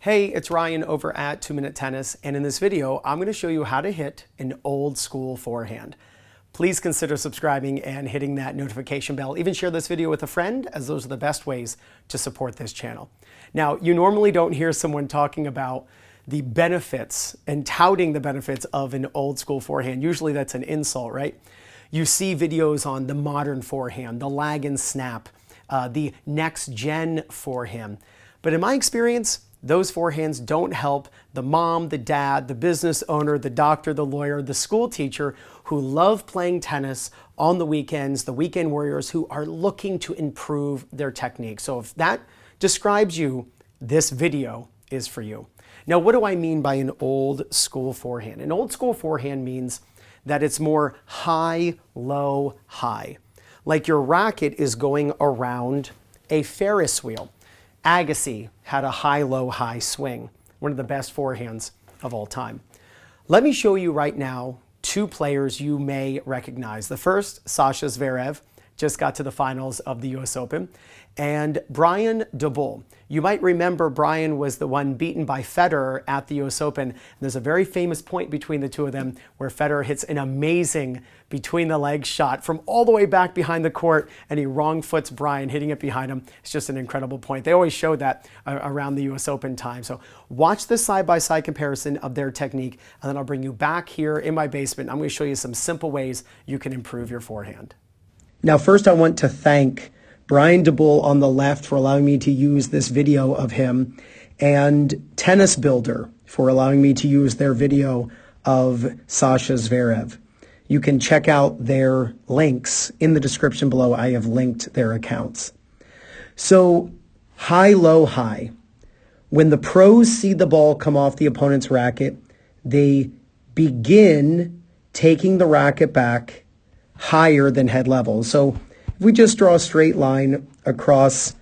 Hey, it's Ryan over at 2 Minute Tennis, and in this video, I'm going to show you how to hit an old school forehand. Please consider subscribing and hitting that notification bell. Even share this video with a friend, as those are the best ways to support this channel. Now, you normally don't hear someone talking about the benefits and touting the benefits of an old school forehand. Usually that's an insult, right? You see videos on the modern forehand, the lag and snap, the next gen forehand. But in my experience, those forehands don't help the mom, the dad, the business owner, the doctor, the lawyer, the school teacher who love playing tennis on the weekends, the weekend warriors who are looking to improve their technique. So if that describes you, this video is for you. Now, what do I mean by an old school forehand? An old school forehand means that it's more high, low, high. Like your racket is going around a Ferris wheel. Agassi had a high, low, high swing, one of the best forehands of all time. Let me show you right now two players you may recognize. The first, Sasha Zverev, just got to the finals of the US Open, and Brian Dabul. You might remember Brian was the one beaten by Federer at the US Open. And there's a very famous point between the two of them where Federer hits an amazing between the legs shot from all the way back behind the court, and he wrong foots Brian, hitting it behind him. It's just an incredible point. They always show that around the US Open time. So watch this side-by-side comparison of their technique, and then I'll bring you back here in my basement. I'm going to show you some simple ways you can improve your forehand. Now, first I want to thank Brian Dabul on the left for allowing me to use this video of him, and TennisBuilder for allowing me to use their video of Sasha Zverev. You can check out their links in the description below. I have linked their accounts. So high, low, high. When the pros see the ball come off the opponent's racket, they begin taking the racket back higher than head level. So if we just draw a straight line across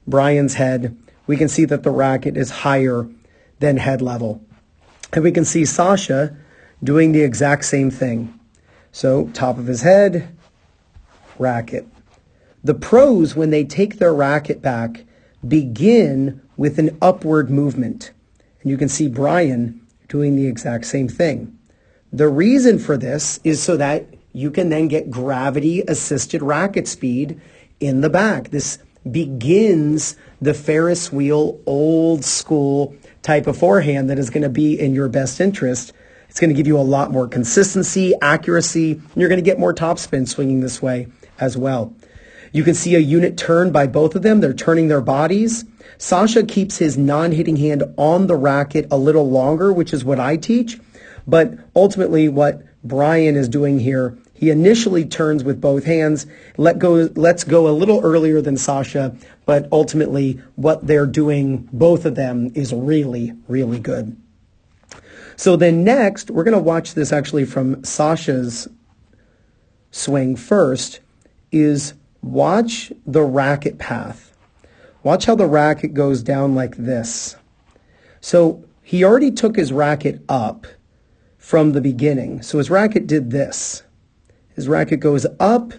Brian's head, we can see that the racket is higher than head level. And we can see Sasha doing the exact same thing. So top of his head, racket. The pros, when they take their racket back, begin with an upward movement. And you can see Brian doing the exact same thing. The reason for this is so that you can then get gravity-assisted racket speed in the back. This begins the Ferris wheel, old school type of forehand that is going to be in your best interest. It's going to give you a lot more consistency, accuracy, and you're going to get more topspin swinging this way as well. You can see a unit turn by both of them. They're turning their bodies. Sasha keeps his non-hitting hand on the racket a little longer, which is what I teach. But ultimately what Brian is doing here, he initially turns with both hands, let's go a little earlier than Sasha, but ultimately what they're doing, both of them, is really, really good. So then next, we're going to watch this actually from Sasha's swing first, is watch the racket path. Watch how the racket goes down like this. So he already took his racket up from the beginning. So his racket did this. His racket goes up,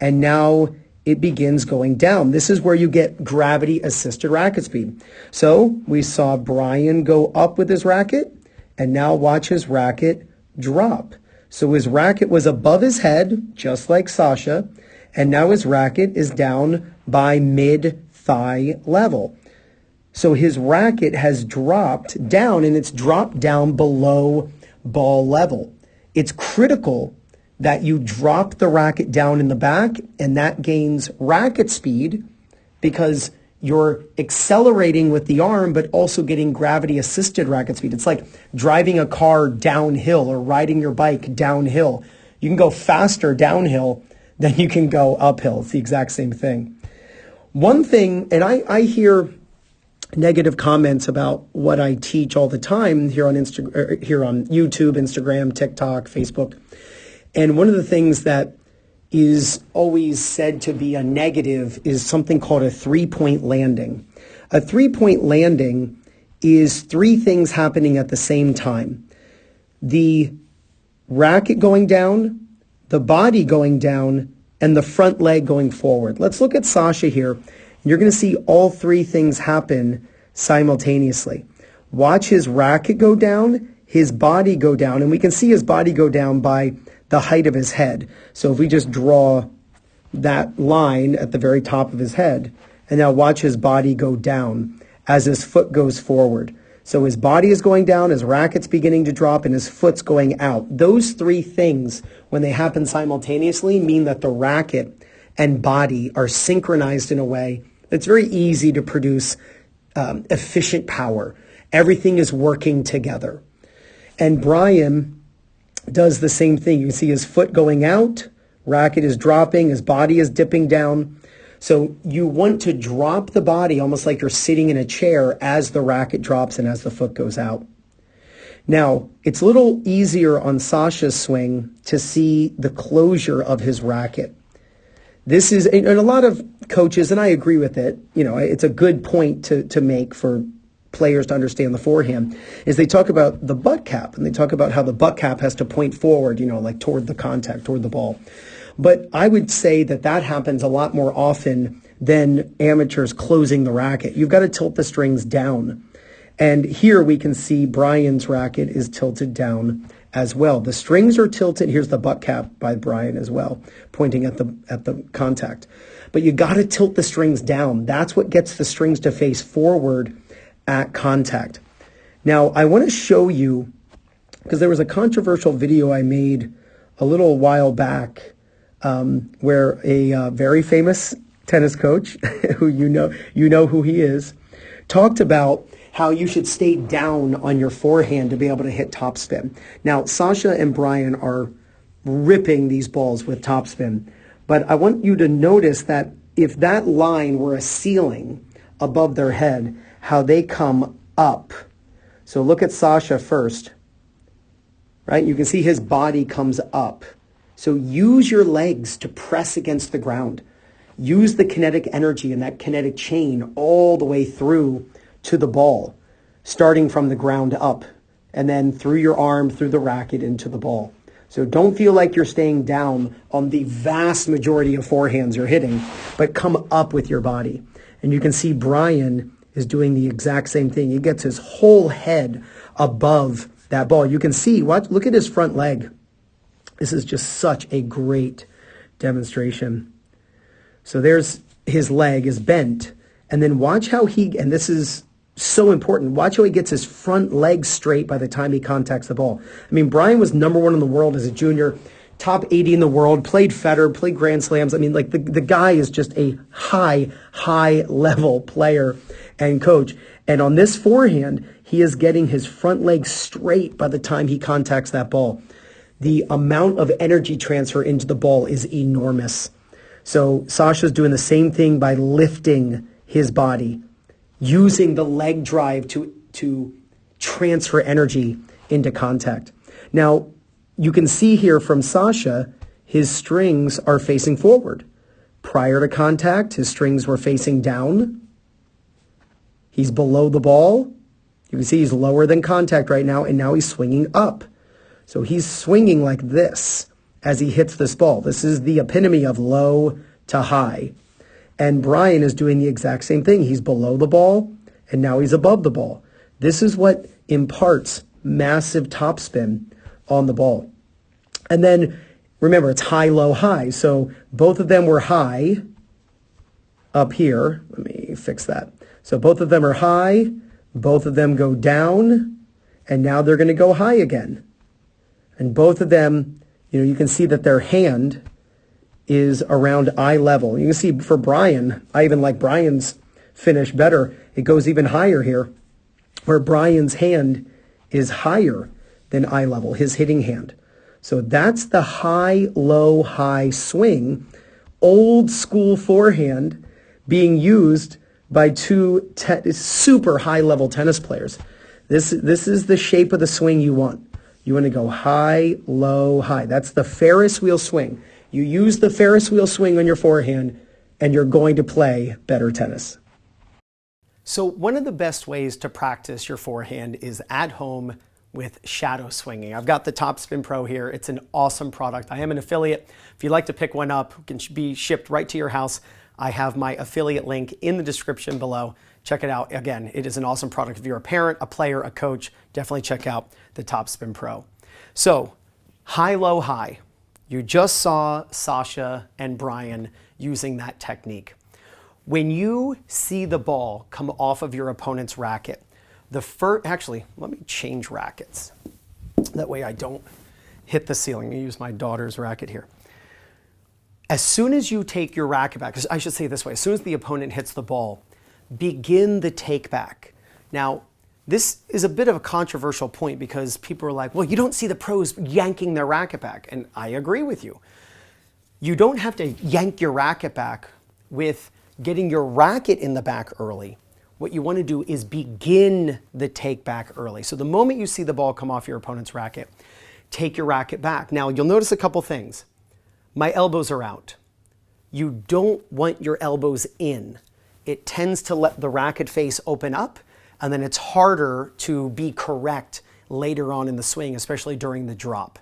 and now it begins going down. This is where you get gravity-assisted racket speed. So we saw Brian go up with his racket, and now watch his racket drop. So his racket was above his head, just like Sasha, and now his racket is down by mid-thigh level. So his racket has dropped down, and it's dropped down below ball level. It's critical that you drop the racket down in the back, and that gains racket speed because you're accelerating with the arm, but also getting gravity-assisted racket speed. It's like driving a car downhill or riding your bike downhill. You can go faster downhill than you can go uphill. It's the exact same thing. One thing, and I hear negative comments about what I teach all the time here on YouTube, Instagram, TikTok, Facebook. And one of the things that is always said to be a negative is something called a three-point landing. A three-point landing is three things happening at the same time. The racket going down, the body going down, and the front leg going forward. Let's look at Sasha here. You're going to see all three things happen simultaneously. Watch his racket go down, his body go down, and we can see his body go down by the height of his head. So if we just draw that line at the very top of his head, and now watch his body go down as his foot goes forward. So his body is going down, his racket's beginning to drop, and his foot's going out. Those three things, when they happen simultaneously, mean that the racket and body are synchronized in a way that's very easy to produce efficient power. Everything is working together. And Brian does the same thing. You can see his foot going out, racket is dropping, his body is dipping down. So you want to drop the body almost like you're sitting in a chair as the racket drops and as the foot goes out. Now, it's a little easier on Sasha's swing to see the closure of his racket. This is, and a lot of coaches, and I agree with it, it's a good point to make for players to understand the forehand, is they talk about the butt cap, and they talk about how the butt cap has to point forward, like toward the contact, toward the ball. But I would say that happens a lot more often than amateurs closing the racket. You've got to tilt the strings down. And here we can see Brian's racket is tilted down as well. The strings are tilted. Here's the butt cap by Brian as well, pointing at the contact. But you got to tilt the strings down. That's what gets the strings to face forward at contact. Now, I want to show you, because there was a controversial video I made a little while back where a very famous tennis coach, who you know who he is, talked about how you should stay down on your forehand to be able to hit topspin. Now, Sasha and Brian are ripping these balls with topspin, but I want you to notice that if that line were a ceiling above their head, how they come up. So look at Sasha first, right? You can see his body comes up. So use your legs to press against the ground. Use the kinetic energy and that kinetic chain all the way through to the ball, starting from the ground up, and then through your arm, through the racket, into the ball. So don't feel like you're staying down on the vast majority of forehands you're hitting, but come up with your body. And you can see Brian is doing the exact same thing. He gets his whole head above that ball. You can see, look at his front leg. This is just such a great demonstration. So there's his leg is bent. And then watch how and this is so important, watch how he gets his front leg straight by the time he contacts the ball. I mean, Brian was #1 in the world as a junior, top 80 in the world, played Federer, played Grand Slams. I mean, like the guy is just a high level player and coach. And on this forehand, he is getting his front leg straight by the time he contacts that ball. The amount of energy transfer into the ball is enormous. So Sasha's doing the same thing by lifting his body, using the leg drive to transfer energy into contact. Now, you can see here from Sasha, his strings are facing forward. Prior to contact, his strings were facing down. He's below the ball. You can see he's lower than contact right now, and now he's swinging up. So he's swinging like this as he hits this ball. This is the epitome of low to high. And Brian is doing the exact same thing. He's below the ball, and now he's above the ball. This is what imparts massive topspin on the ball. And then, remember, it's high, low, high. So both of them were high up here. Let me fix that. So both of them are high. Both of them go down, and now they're going to go high again. And both of them, you can see that their hand is around eye level. You can see for Brian, I even like Brian's finish better. It goes even higher here, where Brian's hand is higher than eye level, his hitting hand. So that's the high, low, high swing, old school forehand being used by two super high level tennis players. This is the shape of the swing you want. You want to go high, low, high. That's the Ferris wheel swing. You use the Ferris wheel swing on your forehand, and you're going to play better tennis. So one of the best ways to practice your forehand is at home with shadow swinging. I've got the Topspin Pro here. It's an awesome product. I am an affiliate. If you'd like to pick one up, it can be shipped right to your house. I have my affiliate link in the description below. check it out. Again, it is an awesome product. If you're a parent, a player, a coach, definitely check out the Topspin Pro. So high, low, high. You just saw Sasha and Brian using that technique. When you see the ball come off of your opponent's racket, actually, let me change rackets. That way I don't hit the ceiling. I use my daughter's racket here. As soon as you take your racket back, I should say it this way, as soon as the opponent hits the ball, begin the take back. Now, this is a bit of a controversial point because people are like, well, you don't see the pros yanking their racket back. And I agree with you. You don't have to yank your racket back with getting your racket in the back early. What you want to do is begin the take back early. So the moment you see the ball come off your opponent's racket, take your racket back. Now, you'll notice a couple things. My elbows are out. You don't want your elbows in. It tends to let the racket face open up, and then it's harder to be correct later on in the swing, especially during the drop.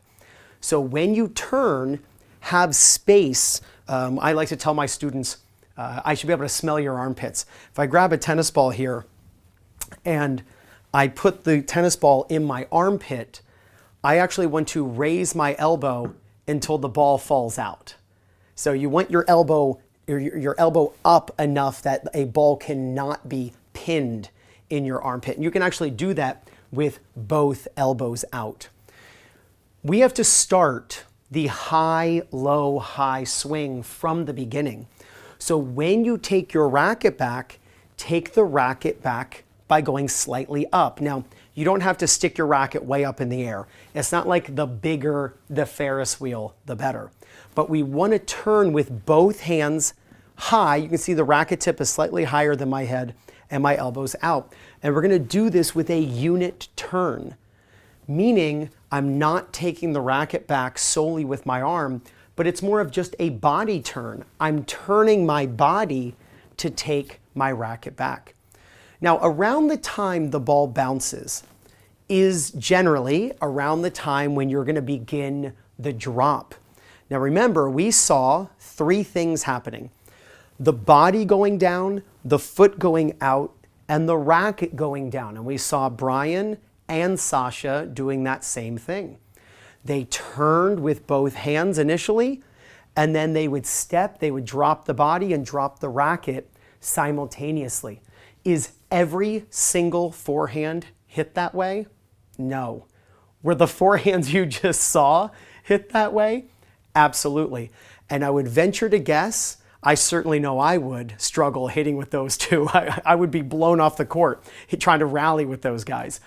So when you turn, have space. I like to tell my students, I should be able to smell your armpits. If I grab a tennis ball here and I put the tennis ball in my armpit, I actually want to raise my elbow until the ball falls out. So you want your elbow up enough that a ball cannot be pinned in your armpit. And you can actually do that with both elbows out. We have to start the high, low, high swing from the beginning. So when you take your racket back, take the racket back by going slightly up. Now, you don't have to stick your racket way up in the air. It's not like the bigger the Ferris wheel, the better. But we want to turn with both hands high. You can see the racket tip is slightly higher than my head and my elbows out. And we're going to do this with a unit turn, meaning I'm not taking the racket back solely with my arm, but it's more of just a body turn. I'm turning my body to take my racket back. Now, around the time the ball bounces is generally around the time when you're going to begin the drop. Now, remember, we saw three things happening: the body going down, the foot going out, and the racket going down. And we saw Brian and Sasha doing that same thing. They turned with both hands initially, and then they would step, they would drop the body and drop the racket simultaneously. Is every single forehand hit that way? No. Were the forehands you just saw hit that way? Absolutely. And I would venture to guess, I certainly know I would struggle hitting with those two. I would be blown off the court trying to rally with those guys.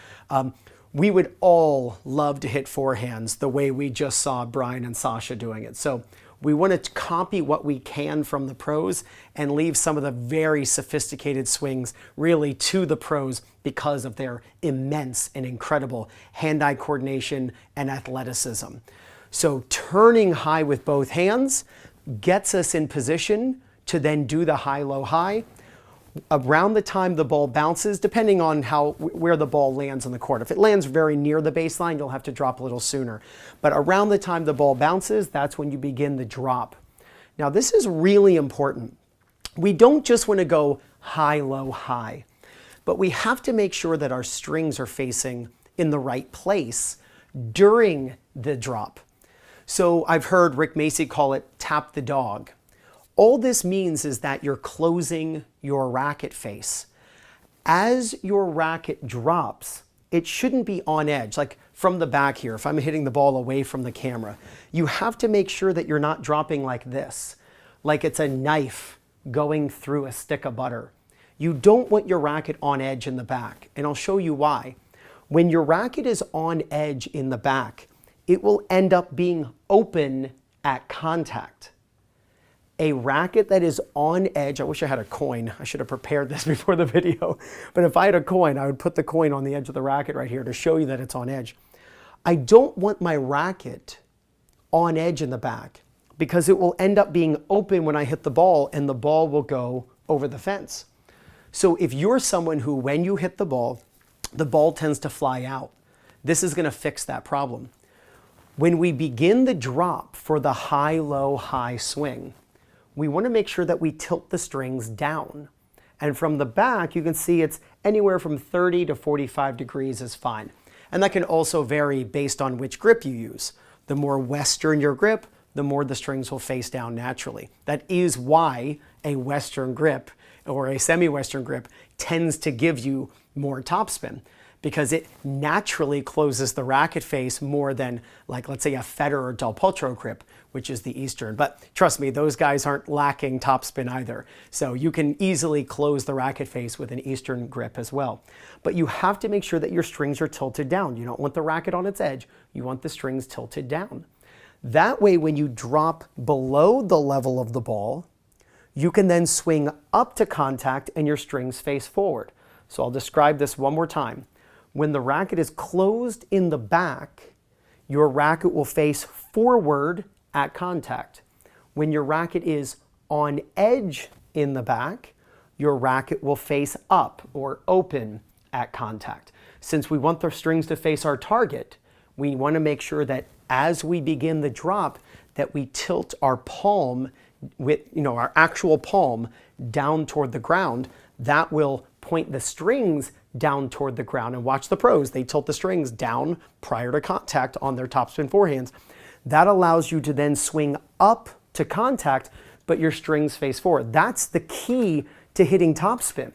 We would all love to hit forehands the way we just saw Brian and Sasha doing it. So we want to copy what we can from the pros and leave some of the very sophisticated swings really to the pros because of their immense and incredible hand-eye coordination and athleticism. So turning high with both hands gets us in position to then do the high-low high. Around the time the ball bounces, depending on where the ball lands on the court. If it lands very near the baseline, you'll have to drop a little sooner. But around the time the ball bounces, that's when you begin the drop. Now, this is really important. We don't just want to go high, low, high, but we have to make sure that our strings are facing in the right place during the drop. So I've heard Rick Macy call it tap the dog. All this means is that you're closing your racket face. As your racket drops, it shouldn't be on edge. Like from the back here, if I'm hitting the ball away from the camera, you have to make sure that you're not dropping like this, like it's a knife going through a stick of butter. You don't want your racket on edge in the back, and I'll show you why. When your racket is on edge in the back, it will end up being open at contact. A racket that is on edge, I wish I had a coin. I should have prepared this before the video. But if I had a coin, I would put the coin on the edge of the racket right here to show you that it's on edge. I don't want my racket on edge in the back because it will end up being open when I hit the ball and the ball will go over the fence. So if you're someone who, when you hit the ball tends to fly out, this is going to fix that problem. When we begin the drop for the high, low, high swing, we want to make sure that we tilt the strings down. And from the back, you can see it's anywhere from 30 to 45 degrees is fine. And that can also vary based on which grip you use. The more Western your grip, the more the strings will face down naturally. That is why a Western grip or a semi-Western grip tends to give you more topspin, because it naturally closes the racket face more than, like, let's say a Federer or Del Potro grip, which is the Eastern. But trust me, those guys aren't lacking topspin either. So you can easily close the racket face with an Eastern grip as well. But you have to make sure that your strings are tilted down. You don't want the racket on its edge. You want the strings tilted down. That way, when you drop below the level of the ball, you can then swing up to contact and your strings face forward. So I'll describe this one more time. When the racket is closed in the back, your racket will face forward at contact. When your racket is on edge in the back, your racket will face up or open at contact. Since we want the strings to face our target, we want to make sure that as we begin the drop, that we tilt our palm with, our actual palm down toward the ground. That will point the strings down toward the ground. And watch the pros, they tilt the strings down prior to contact on their topspin forehands. That allows you to then swing up to contact, but your strings face forward. That's the key to hitting topspin.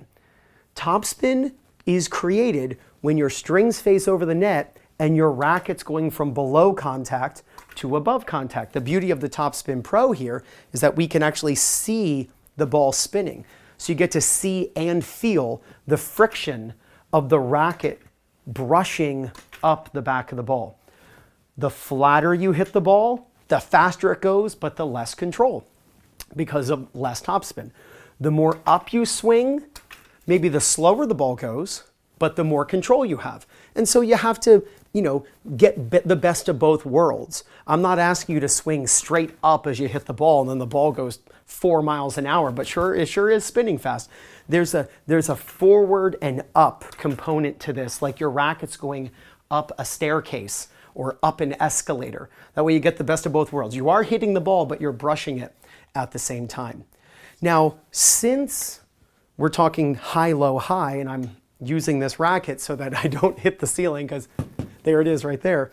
Topspin is created when your strings face over the net and your racket's going from below contact to above contact. The beauty of the Topspin Pro here is that we can actually see the ball spinning. So you get to see and feel the friction of the racket brushing up the back of the ball. The flatter you hit the ball, the faster it goes, but the less control because of less topspin. The more up you swing, maybe the slower the ball goes, but the more control you have. And so you have to, get the best of both worlds. I'm not asking you to swing straight up as you hit the ball and then the ball goes 4 miles an hour, but it sure is spinning fast. There's a forward and up component to this, like your racket's going up a staircase or up an escalator. That way you get the best of both worlds. You are hitting the ball, but you're brushing it at the same time. Now, since we're talking high, low, high, and I'm using this racket so that I don't hit the ceiling, because there it is right there.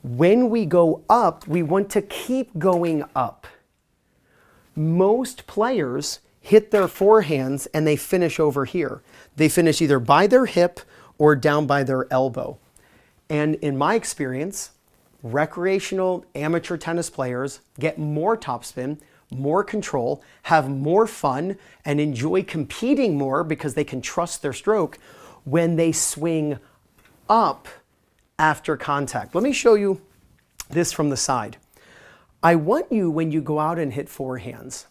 When we go up, we want to keep going up. Most players hit their forehands and they finish over here. They finish either by their hip or down by their elbow. And in my experience, recreational amateur tennis players get more topspin, more control, have more fun, and enjoy competing more because they can trust their stroke when they swing up after contact. Let me show you this from the side. I want you, when you go out and hit forehands,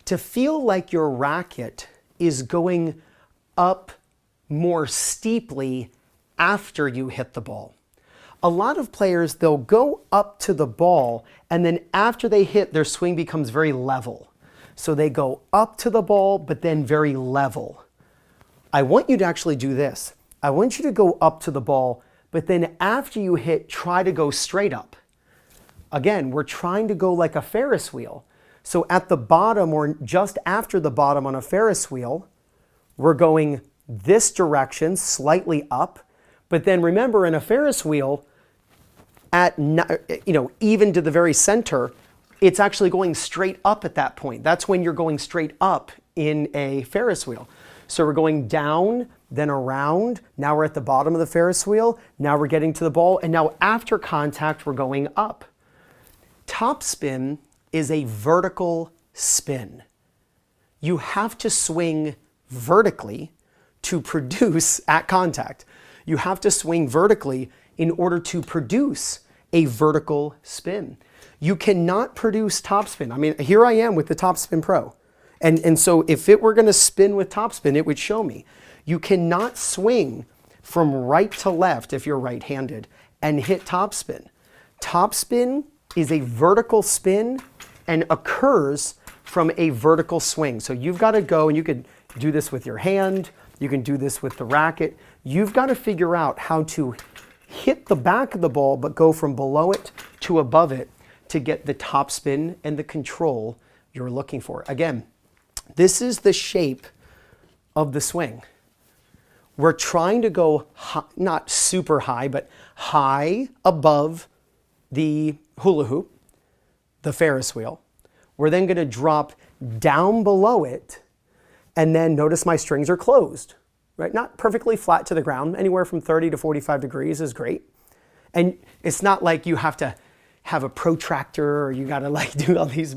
to feel like your racket is going up more steeply after you hit the ball. A lot of players, they'll go up to the ball, and then after they hit, their swing becomes very level. So they go up to the ball, but then very level. I want you to actually do this. I want you to go up to the ball, but then after you hit, try to go straight up. Again, we're trying to go like a Ferris wheel. So at the bottom or just after the bottom on a Ferris wheel, we're going this direction, slightly up. But then remember, in a Ferris wheel, at even to the very center, it's actually going straight up at that point. That's when you're going straight up in a Ferris wheel. So we're going down, then around. Now we're at the bottom of the Ferris wheel. Now we're getting to the ball. And now after contact, we're going up. Topspin is a vertical spin. You have to swing vertically to produce at contact. You have to swing vertically in order to produce a vertical spin. You cannot produce topspin. I mean, here I am with the Topspin Pro. And so if it were going to spin with topspin, it would show me. You cannot swing from right to left if you're right-handed and hit topspin. Topspin is a vertical spin and occurs from a vertical swing. So you've got to go, and you could do this with your hand, you can do this with the racket. You've got to figure out how to hit the back of the ball but go from below it to above it to get the topspin and the control you're looking for. Again, this is the shape of the swing. We're trying to go high, not super high, but high above the hula hoop, the Ferris wheel. We're then going to drop down below it, and then notice my strings are closed, right? Not perfectly flat to the ground. Anywhere from 30 to 45 degrees is great. And it's not like you have to have a protractor or you got to like do all these,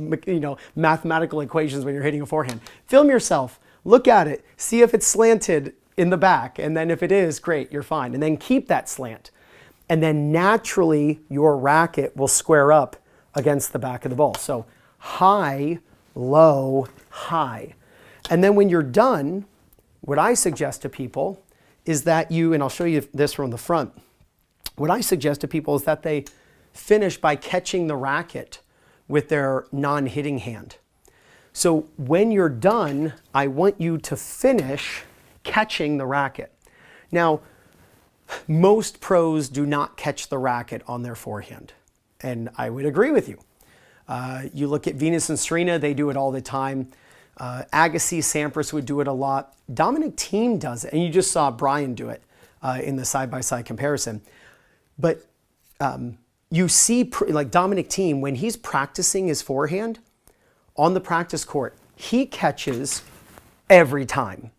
mathematical equations when you're hitting a forehand. Film yourself, look at it, see if it's slanted in the back, and then if it is, great, you're fine. And then keep that slant. And then naturally your racket will square up against the back of the ball. So high, low, high. And then when you're done, what I suggest to people is that and I'll show you this from the front, what I suggest to people is that they finish by catching the racket with their non-hitting hand. So when you're done, I want you to finish catching the racket. Now, most pros do not catch the racket on their forehand, and I would agree with you. You look at Venus and Serena, they do it all the time. Agassi, Sampras would do it a lot. Dominic Thiem does it, and you just saw Brian do it in the side-by-side comparison. But you see, like Dominic Thiem, when he's practicing his forehand on the practice court, he catches every time.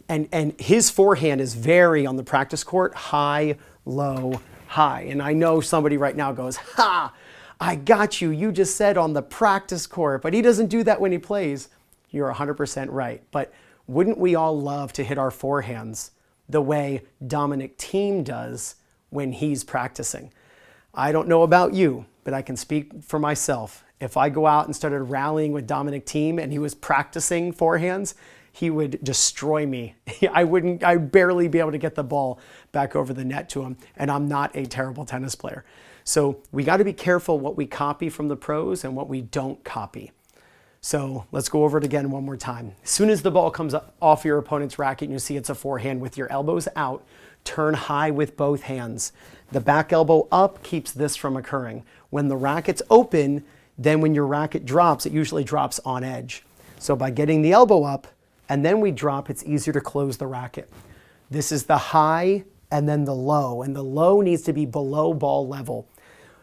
And his forehand is very, on the practice court, high, low, high. And I know somebody right now goes, ha, I got you. You just said on the practice court, but he doesn't do that when he plays. You're 100% right. But wouldn't we all love to hit our forehands the way Dominic Thiem does when he's practicing? I don't know about you, but I can speak for myself. If I go out and started rallying with Dominic Thiem and he was practicing forehands, he would destroy me. I'd barely be able to get the ball back over the net to him, and I'm not a terrible tennis player. So we got to be careful what we copy from the pros and what we don't copy. So let's go over it again one more time. As soon as the ball comes off your opponent's racket and you see it's a forehand with your elbows out, turn high with both hands. The back elbow up keeps this from occurring. When the racket's open, then when your racket drops, it usually drops on edge. So by getting the elbow up, and then we drop, it's easier to close the racket. This is the high and then the low, and the low needs to be below ball level.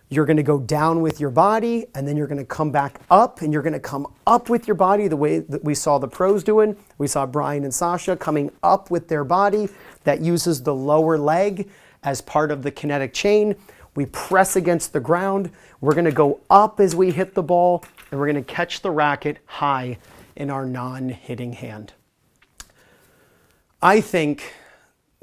You're going to go down with your body, and then you're going to come back up, and you're going to come up with your body the way that we saw the pros doing. We saw Brian and Sasha coming up with their body. That uses the lower leg as part of the kinetic chain. We press against the ground. We're going to go up as we hit the ball, and we're going to catch the racket high in our non-hitting hand. I think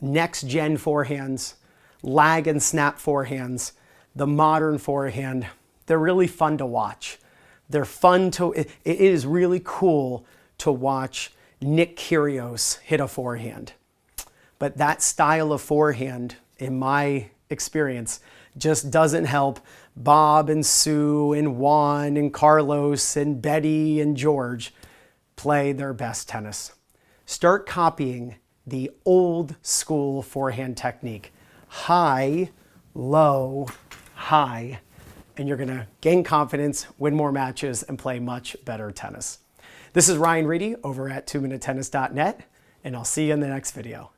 next-gen forehands, lag and snap forehands, the modern forehand, they're really fun to watch. They're fun to, it is really cool to watch Nick Kyrgios hit a forehand. But that style of forehand, in my experience, just doesn't help Bob and Sue and Juan and Carlos and Betty and George play their best tennis. Start copying the old school forehand technique. High, low, high. And you're going to gain confidence, win more matches, and play much better tennis. This is Ryan Reedy over at 2minutetennis.net, and I'll see you in the next video.